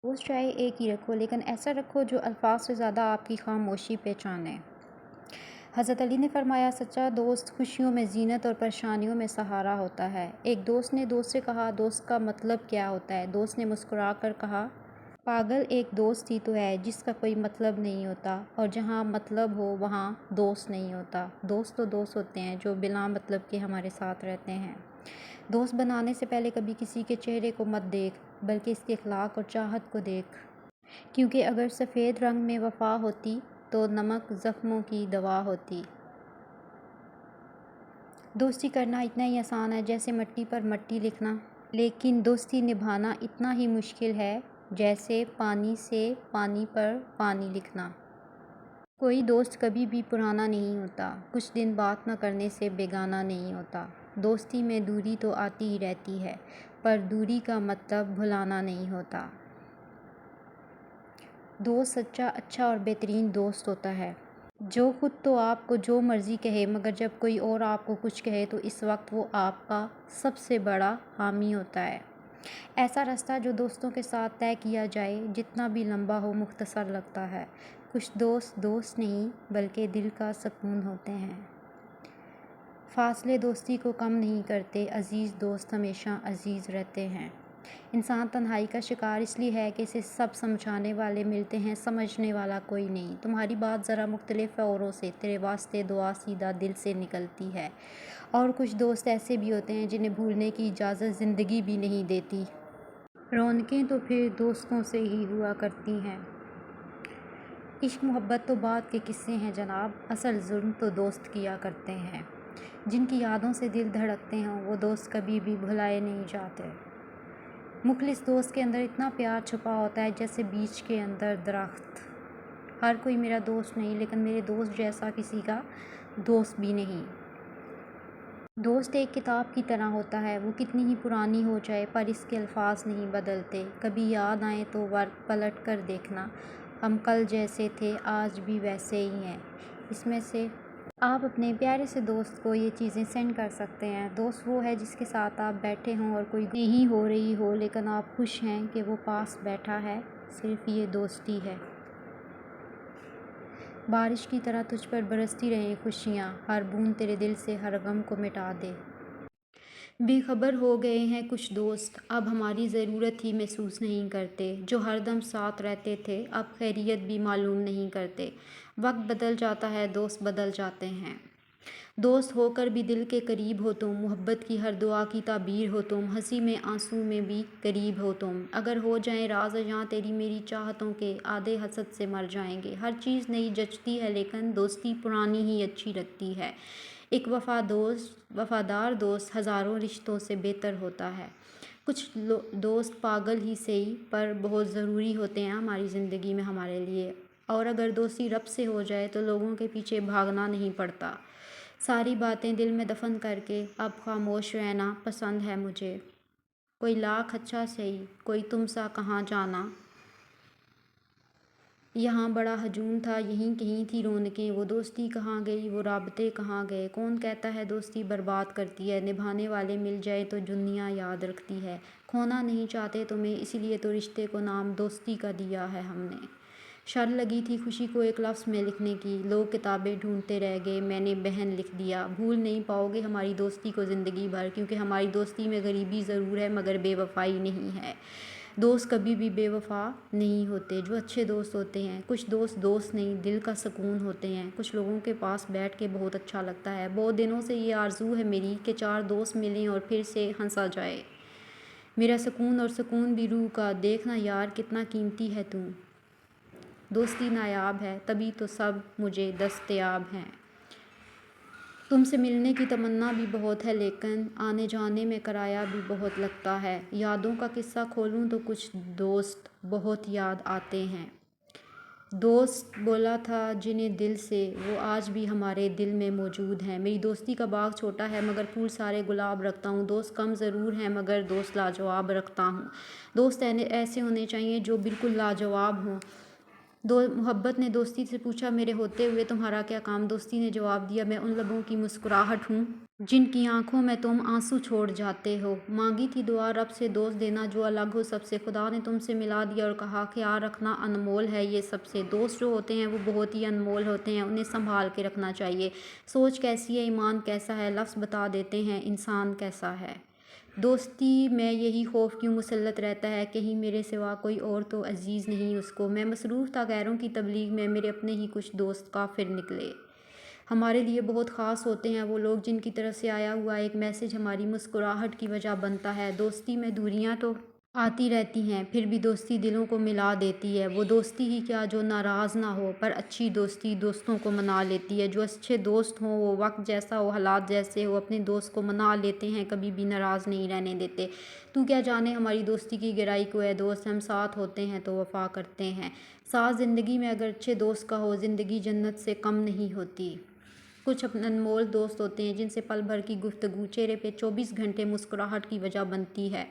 دوست چاہے ایک ہی رکھو، لیکن ایسا رکھو جو الفاظ سے زیادہ آپ کی خاموشی پہچانے۔ حضرت علی نے فرمایا، سچا دوست خوشیوں میں زینت اور پریشانیوں میں سہارا ہوتا ہے۔ ایک دوست نے دوست سے کہا، دوست کا مطلب کیا ہوتا ہے؟ دوست نے مسکرا کر کہا، پاگل، ایک دوست ہی تو ہے جس کا کوئی مطلب نہیں ہوتا، اور جہاں مطلب ہو وہاں دوست نہیں ہوتا۔ دوست تو دوست ہوتے ہیں جو بلا مطلب کے ہمارے ساتھ رہتے ہیں۔ دوست بنانے سے پہلے کبھی کسی کے چہرے کو مت دیکھ، بلکہ اس کے اخلاق اور چاہت کو دیکھ، کیونکہ اگر سفید رنگ میں وفا ہوتی تو نمک زخموں کی دوا ہوتی۔ دوستی کرنا اتنا ہی آسان ہے جیسے مٹی پر مٹی لکھنا، لیکن دوستی نبھانا اتنا ہی مشکل ہے جیسے پانی سے پانی پر پانی لکھنا۔ کوئی دوست کبھی بھی پرانا نہیں ہوتا، کچھ دن بات نہ کرنے سے بیگانہ نہیں ہوتا۔ دوستی میں دوری تو آتی ہی رہتی ہے، پر دوری کا مطلب بھلانا نہیں ہوتا۔ دوست سچا، اچھا اور بہترین دوست ہوتا ہے، جو خود تو آپ کو جو مرضی کہے، مگر جب کوئی اور آپ کو کچھ کہے تو اس وقت وہ آپ کا سب سے بڑا حامی ہوتا ہے۔ ایسا راستہ جو دوستوں کے ساتھ طے کیا جائے، جتنا بھی لمبا ہو، مختصر لگتا ہے۔ کچھ دوست دوست نہیں بلکہ دل کا سکون ہوتے ہیں۔ فاصلے دوستی کو کم نہیں کرتے، عزیز دوست ہمیشہ عزیز رہتے ہیں۔ انسان تنہائی کا شکار اس لیے ہے کہ اسے سب سمجھانے والے ملتے ہیں، سمجھنے والا کوئی نہیں۔ تمہاری بات ذرا مختلف ہے اوروں سے، تیرے واسطے دعا سیدھا دل سے نکلتی ہے۔ اور کچھ دوست ایسے بھی ہوتے ہیں جنہیں بھولنے کی اجازت زندگی بھی نہیں دیتی۔ رونقیں تو پھر دوستوں سے ہی ہوا کرتی ہیں۔ عشق محبت تو بعد کے قصے ہیں جناب، اصل ظلم تو دوست کیا کرتے ہیں۔ جن کی یادوں سے دل دھڑکتے ہیں وہ دوست کبھی بھی بھلائے نہیں جاتے۔ مخلص دوست کے اندر اتنا پیار چھپا ہوتا ہے جیسے بیج کے اندر درخت۔ ہر کوئی میرا دوست نہیں، لیکن میرے دوست جیسا کسی کا دوست بھی نہیں۔ دوست ایک کتاب کی طرح ہوتا ہے، وہ کتنی ہی پرانی ہو جائے پر اس کے الفاظ نہیں بدلتے۔ کبھی یاد آئیں تو ورق پلٹ کر دیکھنا، ہم کل جیسے تھے آج بھی ویسے ہی ہیں۔ اس میں سے آپ اپنے پیارے سے دوست کو یہ چیزیں سینڈ کر سکتے ہیں۔ دوست وہ ہے جس کے ساتھ آپ بیٹھے ہوں اور کوئی نہیں ہو رہی ہو، لیکن آپ خوش ہیں کہ وہ پاس بیٹھا ہے، صرف یہ دوستی ہے۔ بارش کی طرح تجھ پر برستی رہیں خوشیاں، ہر بوند تیرے دل سے ہر غم کو مٹا دے۔ بے خبر ہو گئے ہیں کچھ دوست، اب ہماری ضرورت ہی محسوس نہیں کرتے۔ جو ہر دم ساتھ رہتے تھے اب خیریت بھی معلوم نہیں کرتے۔ وقت بدل جاتا ہے، دوست بدل جاتے ہیں۔ دوست ہو کر بھی دل کے قریب ہو تم، محبت کی ہر دعا کی تعبیر ہو تم، ہنسی میں آنسو میں بھی قریب ہو تم۔ اگر ہو جائیں راز جہاں تیری میری چاہتوں کے، آدھے حسد سے مر جائیں گے۔ ہر چیز نئی جچتی ہے لیکن دوستی پرانی ہی اچھی لگتی ہے۔ ایک وفادار دوست ہزاروں رشتوں سے بہتر ہوتا ہے۔ کچھ دوست پاگل ہی صحیح پر بہت ضروری ہوتے ہیں ہماری زندگی میں ہمارے لیے، اور اگر دوستی رب سے ہو جائے تو لوگوں کے پیچھے بھاگنا نہیں پڑتا۔ ساری باتیں دل میں دفن کر کے اب خاموش رہنا پسند ہے مجھے۔ کوئی لاکھ اچھا صحیح، کوئی تم سا کہاں جانا۔ یہاں بڑا ہجوم تھا، یہیں کہیں تھی رونقیں، وہ دوستی کہاں گئی، وہ رابطے کہاں گئے۔ کون کہتا ہے دوستی برباد کرتی ہے، نبھانے والے مل جائے تو دنیا یاد رکھتی ہے۔ کھونا نہیں چاہتے تمہیں، اسی لیے تو رشتے کو نام دوستی کا دیا ہے ہم نے۔ شرط لگی تھی خوشی کو ایک لفظ میں لکھنے کی، لوگ کتابیں ڈھونڈتے رہ گئے، میں نے بہن لکھ دیا۔ بھول نہیں پاؤ گے ہماری دوستی کو زندگی بھر، کیونکہ ہماری دوستی میں غریبی ضرور ہے مگر بے وفائی نہیں ہے۔ دوست کبھی بھی بے وفا نہیں ہوتے، جو اچھے دوست ہوتے ہیں۔ کچھ دوست دوست نہیں، دل کا سکون ہوتے ہیں۔ کچھ لوگوں کے پاس بیٹھ کے بہت اچھا لگتا ہے۔ بہت دنوں سے یہ آرزو ہے میری کہ چار دوست ملیں اور پھر سے ہنسا جائے۔ میرا سکون اور سکون بھی روح کا، دیکھنا یار کتنا قیمتی ہے تو۔ دوستی نایاب ہے، تبھی تو سب مجھے دستیاب ہیں۔ تم سے ملنے کی تمنا بھی بہت ہے لیکن آنے جانے میں کرایہ بھی بہت لگتا ہے۔ یادوں کا قصہ کھولوں تو کچھ دوست بہت یاد آتے ہیں۔ دوست بولا تھا جنہیں دل سے، وہ آج بھی ہمارے دل میں موجود ہیں۔ میری دوستی کا باغ چھوٹا ہے مگر پھول سارے گلاب رکھتا ہوں۔ دوست کم ضرور ہیں مگر دوست لاجواب رکھتا ہوں۔ دوست ایسے ہونے چاہیے جو بالکل لاجواب ہوں، محبت نے دوستی سے پوچھا میرے ہوتے ہوئے تمہارا کیا کام؟ دوستی نے جواب دیا میں ان لبوں کی مسکراہٹ ہوں جن کی آنکھوں میں تم آنسو چھوڑ جاتے ہو۔ مانگی تھی دعا رب سے دوست دینا جو الگ ہو سب سے، خدا نے تم سے ملا دیا اور کہا خیال رکھنا انمول ہے یہ سب سے۔ دوست جو ہوتے ہیں وہ بہت ہی انمول ہوتے ہیں، انہیں سنبھال کے رکھنا چاہیے۔ سوچ کیسی ہے ایمان کیسا ہے، لفظ بتا دیتے ہیں انسان کیسا ہے۔ دوستی میں یہی خوف کیوں مسلط رہتا ہے، کہیں میرے سوا کوئی اور تو عزیز نہیں اس کو۔ میں مصروف تھا غیروں کی تبلیغ میں، میرے اپنے ہی کچھ دوست کافر نکلے۔ ہمارے لیے بہت خاص ہوتے ہیں وہ لوگ جن کی طرف سے آیا ہوا ایک میسج ہماری مسکراہٹ کی وجہ بنتا ہے۔ دوستی میں دوریاں تو آتی رہتی ہیں، پھر بھی دوستی دلوں کو ملا دیتی ہے۔ وہ دوستی ہی کیا جو ناراض نہ ہو، پر اچھی دوستی دوستوں کو منا لیتی ہے۔ جو اچھے دوست ہوں وہ وقت جیسا ہو حالات جیسے ہو اپنے دوست کو منا لیتے ہیں، کبھی بھی ناراض نہیں رہنے دیتے۔ تو کیا جانے ہماری دوستی کی گہرائی کو اے دوست، ہم ساتھ ہوتے ہیں تو وفا کرتے ہیں۔ ساتھ زندگی میں اگر اچھے دوست کا ہو، زندگی جنت سے کم نہیں ہوتی۔ کچھ انمول دوست ہوتے ہیں جن سے پل بھر کی گفتگو چہرے پہ 24 گھنٹے مسکراہٹ کی وجہ بنتی ہے۔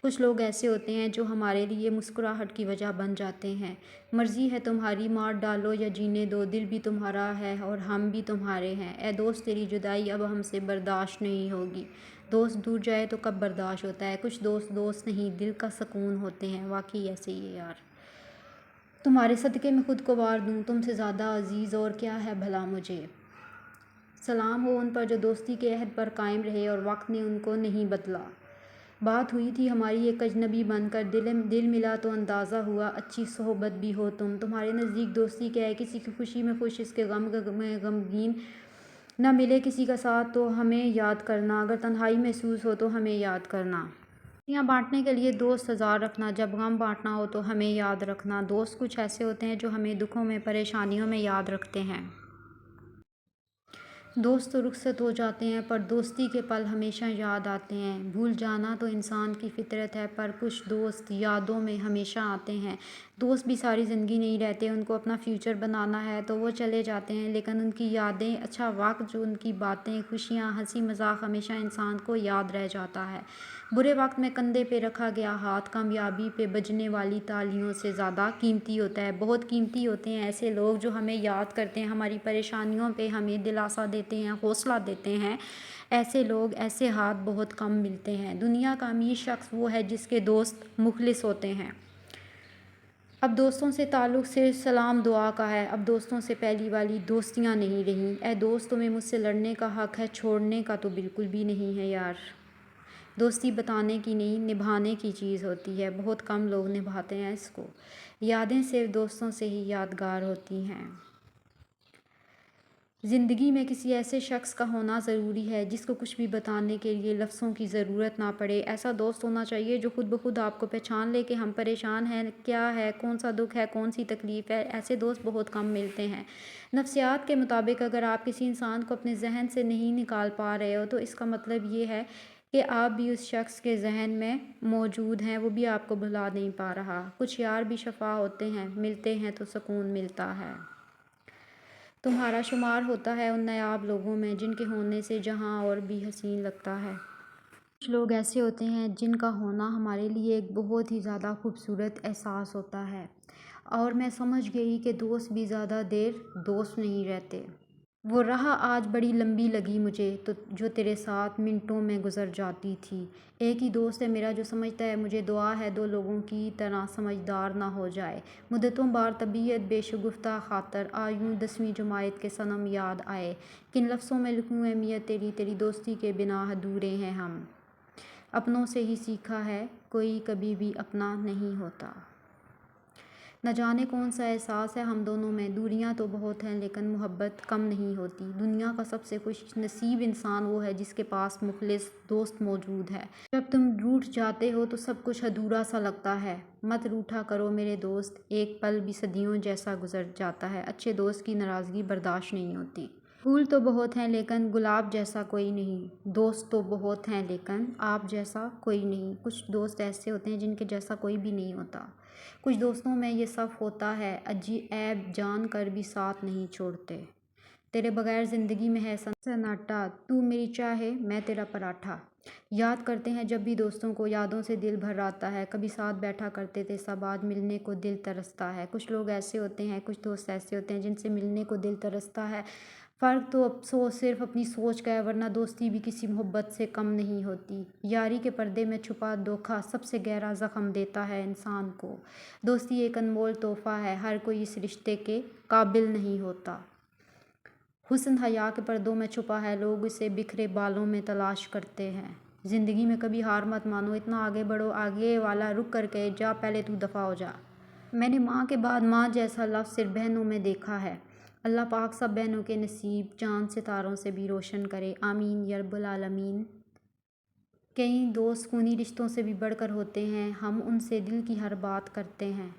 کچھ لوگ ایسے ہوتے ہیں جو ہمارے لیے مسکراہٹ کی وجہ بن جاتے ہیں۔ مرضی ہے تمہاری مار ڈالو یا جینے دو، دل بھی تمہارا ہے اور ہم بھی تمہارے ہیں۔ اے دوست تیری جدائی اب ہم سے برداشت نہیں ہوگی۔ دوست دور جائے تو کب برداشت ہوتا ہے، کچھ دوست دوست نہیں دل کا سکون ہوتے ہیں، واقعی ایسے ہی ہے یار۔ تمہارے صدقے میں خود کو وار دوں، تم سے زیادہ عزیز اور کیا ہے بھلا مجھے۔ سلام ہو ان پر جو دوستی کے عہد پر قائم رہے اور وقت نے ان کو نہیں بدلا۔ بات ہوئی تھی ہماری ایک اجنبی بن کر، دل ملا تو اندازہ ہوا اچھی صحبت بھی ہو تم۔ تمہارے نزدیک دوستی کیا ہے، کسی کی خوشی میں خوش اس کے غم میں غمگین، نہ ملے کسی کا ساتھ تو ہمیں یاد کرنا، اگر تنہائی محسوس ہو تو ہمیں یاد کرنا۔ خوشیاں بانٹنے کے لیے دوست ہزار رکھنا، جب غم بانٹنا ہو تو ہمیں یاد رکھنا۔ دوست کچھ ایسے ہوتے ہیں جو ہمیں دکھوں میں پریشانیوں میں یاد رکھتے ہیں۔ دوست تو رخصت ہو جاتے ہیں پر دوستی کے پل ہمیشہ یاد آتے ہیں۔ بھول جانا تو انسان کی فطرت ہے پر کچھ دوست یادوں میں ہمیشہ آتے ہیں۔ دوست بھی ساری زندگی نہیں رہتے، ان کو اپنا فیوچر بنانا ہے تو وہ چلے جاتے ہیں، لیکن ان کی یادیں، اچھا وقت، جو ان کی باتیں، خوشیاں، ہنسی مذاق ہمیشہ انسان کو یاد رہ جاتا ہے۔ برے وقت میں کندھے پہ رکھا گیا ہاتھ کامیابی پہ بجنے والی تالیوں سے زیادہ قیمتی ہوتا ہے۔ بہت قیمتی ہوتے ہیں ایسے لوگ جو ہمیں یاد کرتے ہیں، ہماری پریشانیوں پہ ہمیں دلاسا دیتے ہیں، حوصلہ دیتے ہیں۔ ایسے لوگ، ایسے ہاتھ بہت کم ملتے ہیں۔ دنیا کا امیر شخص وہ ہے جس کے دوست مخلص ہوتے ہیں۔ اب دوستوں سے تعلق صرف سلام دعا کا ہے، اب دوستوں سے پہلی والی دوستیاں نہیں رہیں۔ اے دوست تمہیں مجھ سے لڑنے کا حق ہے، چھوڑنے کا تو بالکل بھی نہیں ہے یار۔ دوستی بتانے کی نہیں نبھانے کی چیز ہوتی ہے، بہت کم لوگ نبھاتے ہیں اس کو۔ یادیں صرف دوستوں سے ہی یادگار ہوتی ہیں۔ زندگی میں کسی ایسے شخص کا ہونا ضروری ہے جس کو کچھ بھی بتانے کے لیے لفظوں کی ضرورت نہ پڑے۔ ایسا دوست ہونا چاہیے جو خود بخود آپ کو پہچان لے کہ ہم پریشان ہیں، کیا ہے، کون سا دکھ ہے، کون سی تکلیف ہے۔ ایسے دوست بہت کم ملتے ہیں۔ نفسیات کے مطابق اگر آپ کسی انسان کو اپنے ذہن سے نہیں نکال پا رہے ہو تو اس کا مطلب یہ ہے کہ آپ بھی اس شخص کے ذہن میں موجود ہیں، وہ بھی آپ کو بھلا نہیں پا رہا۔ کچھ یار بھی شفا ہوتے ہیں، ملتے ہیں تو سکون ملتا ہے۔ تمہارا شمار ہوتا ہے ان نایاب لوگوں میں جن کے ہونے سے جہاں اور بھی حسین لگتا ہے۔ کچھ لوگ ایسے ہوتے ہیں جن کا ہونا ہمارے لیے ایک بہت ہی زیادہ خوبصورت احساس ہوتا ہے، اور میں سمجھ گئی کہ دوست بھی زیادہ دیر دوست نہیں رہتے۔ وہ راہ آج بڑی لمبی لگی مجھے تو جو تیرے ساتھ منٹوں میں گزر جاتی تھی۔ ایک ہی دوست ہے میرا جو سمجھتا ہے مجھے، دعا ہے دو لوگوں کی طرح سمجھدار نہ ہو جائے۔ مدتوں بار طبیعت بے شگفتہ خاطر آ یوں 10ویں جماعت کے صنم یاد آئے۔ کن لفظوں میں لکھوں اہمیت تیری، تیری دوستی کے بنا ادھورے ہیں ہم۔ اپنوں سے ہی سیکھا ہے کوئی کبھی بھی اپنا نہیں ہوتا۔ نہ جانے کون سا احساس ہے ہم دونوں میں، دوریاں تو بہت ہیں لیکن محبت کم نہیں ہوتی۔ دنیا کا سب سے خوش نصیب انسان وہ ہے جس کے پاس مخلص دوست موجود ہے۔ جب تم روٹھ جاتے ہو تو سب کچھ ادھورا سا لگتا ہے۔ مت روٹھا کرو میرے دوست، ایک پل بھی صدیوں جیسا گزر جاتا ہے۔ اچھے دوست کی ناراضگی برداشت نہیں ہوتی۔ پھول تو بہت ہیں لیکن گلاب جیسا کوئی نہیں۔ دوست تو بہت ہیں لیکن آپ جیسا کوئی نہیں۔ کچھ دوست ایسے ہوتے ہیں جن کے جیسا کوئی بھی نہیں ہوتا۔ کچھ دوستوں میں یہ سب ہوتا ہے، عیب جان کر بھی ساتھ نہیں چھوڑتے۔ تیرے بغیر زندگی میں ہے سناٹا، تو میری چائے ہے میں تیرا پراٹھا۔ یاد کرتے ہیں جب بھی دوستوں کو، یادوں سے دل بھر آتا ہے، کبھی ساتھ بیٹھا کرتے تھے سب، آج ملنے کو دل ترستا ہے۔ کچھ لوگ ایسے ہوتے ہیں، کچھ دوست ایسے ہوتے ہیں جن سے ملنے کو دل ترستا ہے۔ فرق تو افسوس صرف اپنی سوچ کا ہے، ورنہ دوستی بھی کسی محبت سے کم نہیں ہوتی۔ یاری کے پردے میں چھپا دھوکا سب سے گہرا زخم دیتا ہے انسان کو۔ دوستی ایک انمول تحفہ ہے، ہر کوئی اس رشتے کے قابل نہیں ہوتا۔ حسن حیا کے پردوں میں چھپا ہے، لوگ اسے بکھرے بالوں میں تلاش کرتے ہیں۔ زندگی میں کبھی ہار مت مانو، اتنا آگے بڑھو، آگے والا رک کر کہے جا پہلے تو دفع ہو جا۔ میں نے ماں کے بعد ماں جیسا لفظ صرف بہنوں میں دیکھا ہے۔ اللہ پاک سب بہنوں کے نصیب چاند ستاروں سے بھی روشن کرے، آمین یا رب العالمین۔ کئی دوست خونی رشتوں سے بھی بڑھ کر ہوتے ہیں، ہم ان سے دل کی ہر بات کرتے ہیں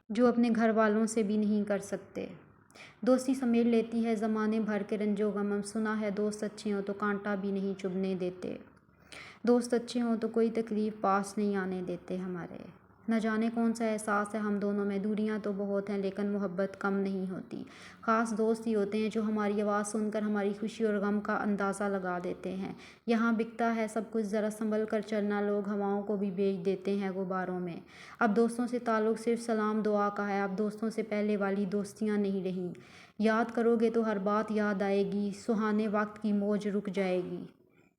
جو اپنے گھر والوں سے بھی نہیں کر سکتے۔ دوستی سمیٹ لیتی ہے زمانے بھر کے رنج و غم، سنا ہے دوست اچھے ہوں تو کانٹا بھی نہیں چبھنے دیتے۔ دوست اچھے ہوں تو کوئی تکلیف پاس نہیں آنے دیتے ہمارے۔ نہ جانے کون سا احساس ہے ہم دونوں میں، دوریاں تو بہت ہیں لیکن محبت کم نہیں ہوتی۔ خاص دوست ہی ہوتے ہیں جو ہماری آواز سن کر ہماری خوشی اور غم کا اندازہ لگا دیتے ہیں۔ یہاں بکتا ہے سب کچھ، ذرا سنبھل کر چلنا، لوگ ہواؤں کو بھی بیچ دیتے ہیں غباروں میں۔ اب دوستوں سے تعلق صرف سلام دعا کا ہے، اب دوستوں سے پہلے والی دوستیاں نہیں رہیں۔ یاد کرو گے تو ہر بات یاد آئے گی، سہانے وقت کی موج رک جائے گی۔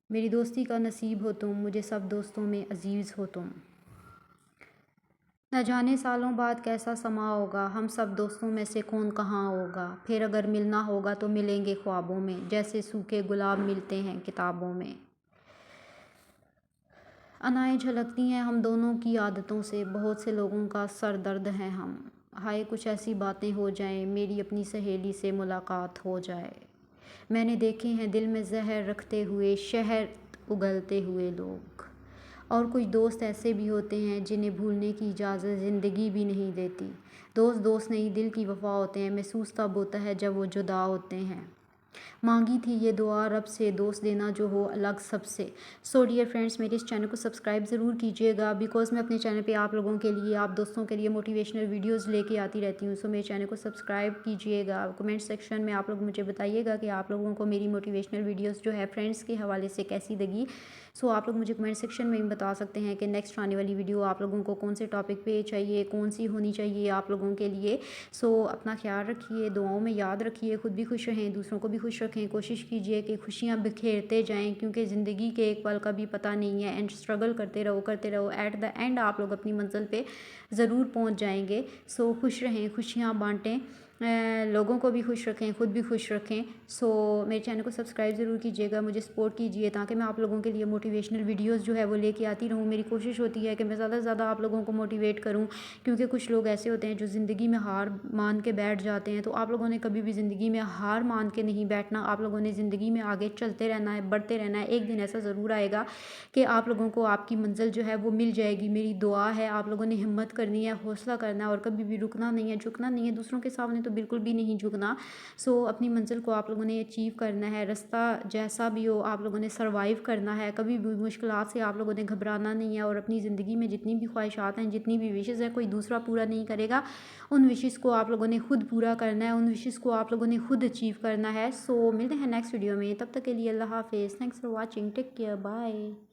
میری دوستی کا نصیب ہو تم، مجھے سب دوستوں میں عزیز ہو تم۔ نہ جانے سالوں بعد کیسا سما ہوگا، ہم سب دوستوں میں سے کون کہاں ہوگا، پھر اگر ملنا ہوگا تو ملیں گے خوابوں میں، جیسے سوکھے گلاب ملتے ہیں کتابوں میں۔ انائیں جھلکتی ہیں ہم دونوں کی عادتوں سے، بہت سے لوگوں کا سر درد ہیں ہم۔ ہائے کچھ ایسی باتیں ہو جائیں، میری اپنی سہیلی سے ملاقات ہو جائے۔ میں نے دیکھے ہیں دل میں زہر رکھتے ہوئے، شہد اگلتے ہوئے لوگ۔ اور کچھ دوست ایسے بھی ہوتے ہیں جنہیں بھولنے کی اجازت زندگی بھی نہیں دیتی۔ دوست دوست نہیں، دل کی وفا ہوتے ہیں، محسوس تب ہوتا ہے جب وہ جدا ہوتے ہیں۔ مانگی تھی یہ دعا رب سے، دوست دینا جو ہو الگ سب سے۔ سو ڈیئر فرینڈس، میرے اس چینل کو سبسکرائب ضرور کیجیے گا، بیکاز میں اپنے چینل پہ آپ لوگوں کے لیے، آپ دوستوں کے لیے موٹیویشنل ویڈیوز لے کے آتی رہتی ہوں۔ سو میرے چینل کو سبسکرائب کیجیے گا۔ کمنٹ سیکشن میں آپ لوگ مجھے بتائیے گا کہ آپ لوگوں کو میری موٹیویشنل ویڈیوز جو ہے فرینڈس کے حوالے سے کیسی لگی۔ سو آپ لوگ مجھے کمنٹ سیکشن میں بتا سکتے ہیں کہ نیکسٹ آنے والی ویڈیو آپ لوگوں کو کون سے ٹاپک پہ چاہیے، کون سی ہونی چاہیے آپ لوگوں کے لیے۔ سو اپنا خیال رکھیے، دعاؤں میں یاد رکھیے، خود بھی خوش رہیں، دوسروں کو بھی خوش رکھیں، کوشش کیجیے کہ خوشیاں بکھیرتے جائیں، کیونکہ زندگی کے ایک پل کا بھی پتہ نہیں ہے، اینڈ اسٹرگل کرتے رہو، ایٹ دا اینڈ آپ لوگ اپنی منزل پہ ضرور پہنچ جائیں گے۔ سو خوش رہیں، خوشیاں بانٹیں، لوگوں کو بھی خوش رکھیں، خود بھی خوش رکھیں۔ سو میرے چینل کو سبسکرائب ضرور کیجیے گا، مجھے سپورٹ کیجیے تاکہ میں آپ لوگوں کے لیے موٹیویشنل ویڈیوز جو ہے وہ لے کے آتی رہوں۔ میری کوشش ہوتی ہے کہ میں زیادہ سے زیادہ آپ لوگوں کو موٹیویٹ کروں، کیونکہ کچھ لوگ ایسے ہوتے ہیں جو زندگی میں ہار مان کے بیٹھ جاتے ہیں۔ تو آپ لوگوں نے کبھی بھی زندگی میں ہار مان کے نہیں بیٹھنا، آپ لوگوں نے زندگی میں آگے چلتے رہنا ہے، بڑھتے رہنا ہے۔ ایک دن ایسا ضرور آئے گا کہ آپ لوگوں کو آپ کی منزل جو ہے وہ مل جائے گی۔ میری دعا ہے آپ لوگوں نے ہمت کرنی ہے، حوصلہ کرنا ہے، اور کبھی بھی رکنا نہیں ہے، جھکنا نہیں ہے، دوسروں کے سامنے تو بالکل بھی نہیں جھکنا۔ سو اپنی منزل کو آپ لوگوں نے اچیو کرنا ہے، رستہ جیسا بھی ہو آپ لوگوں نے سروائیو کرنا ہے، کبھی بھی مشکلات سے آپ لوگوں نے گھبرانا نہیں ہے، اور اپنی زندگی میں جتنی بھی خواہشات ہیں، جتنی بھی وشز ہیں، کوئی دوسرا پورا نہیں کرے گا، ان وشز کو آپ لوگوں نے خود پورا کرنا ہے، ان وشز کو آپ لوگوں نے خود اچیو کرنا ہے۔ سو ملتے ہیں نیکسٹ ویڈیو میں، تب تک کے لیے اللہ حافظ، thanks for watching, take care, bye.